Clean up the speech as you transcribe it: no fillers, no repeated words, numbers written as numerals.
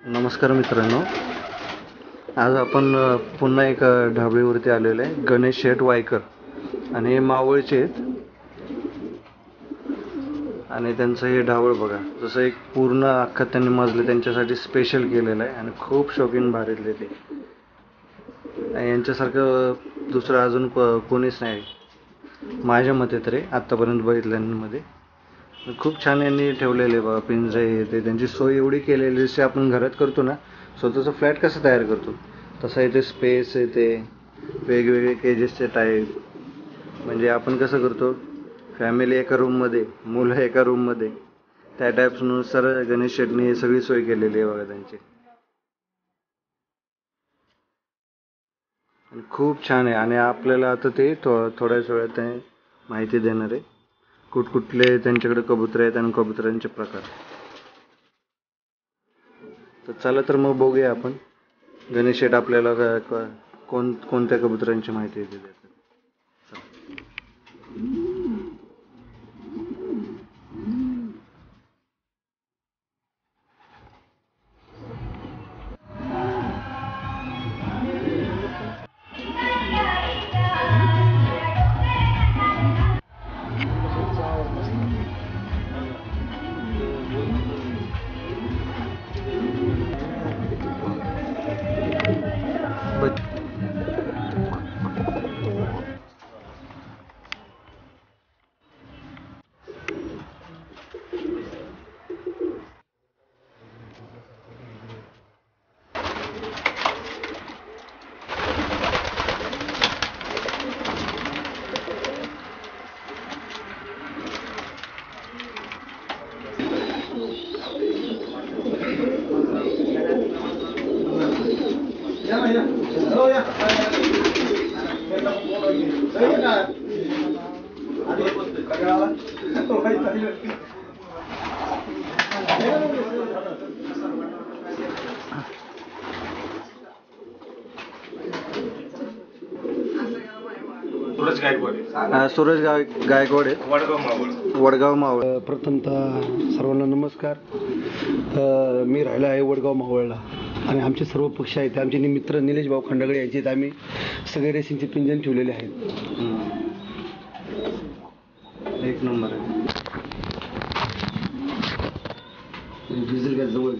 नमस्कार मित्रांनो, आज आपण पुन्हा एका ढाबळीवरती आलेलो आहे. गणेश शेठ वायकर आणि हे मावळचे आहेत. आणि त्यांचं हे ढाबळ बघा, जसं एक पूर्ण अख्खा त्यांनी मजले त्यांच्यासाठी स्पेशल केलेलं आहे आणि खूप शौकीन भारीतले ते. यांच्यासारखं दुसरं अजून कोणीच नाही माझ्या मते तरी आत्तापर्यंत बघितल्यांमध्ये. खूप छान यांनी ठेवलेले बघा पिंजरे हे ते. त्यांची सोय एवढी केलेली जसे आपण घरात करतो ना, स्वतःचा फ्लॅट कसं तयार करतो तसं इथे स्पेस आहे, ते वेगवेगळे केजेसचे टाईप. म्हणजे आपण कसं करतो, फॅमिली एका रूममध्ये, मुलं एका रूममध्ये, त्या टाईप्सनुसार गणेश शेटने हे सगळी सोय केलेली आहे बघा त्यांची. आणि खूप छान आहे. आणि आपल्याला आता ते थोड्याच वेळात ते माहिती देणार आहे कुठले त्यांच्याकडे कबूतर आहेत आणि कबुतरांचे प्रकार. तर चला तर मग बघूया आपण गणेश शेठ आपल्याला कोणत्या कबुतरांची माहिती देतात. सूरज गायकवाड आहेत, वडगाव मावळ. प्रथमतः सर्वांना नमस्कार. मी राहिला आहे वडगाव मावळला आणि आमचे सर्व पक्ष आहेत. आमचे मित्र निलेश भाऊ खंडागळे यांचे आम्ही सगळे रेसिंगचे पिंजन ठेवलेले आहेत. एक नंबर आहे. डिझेल गॅस जवळ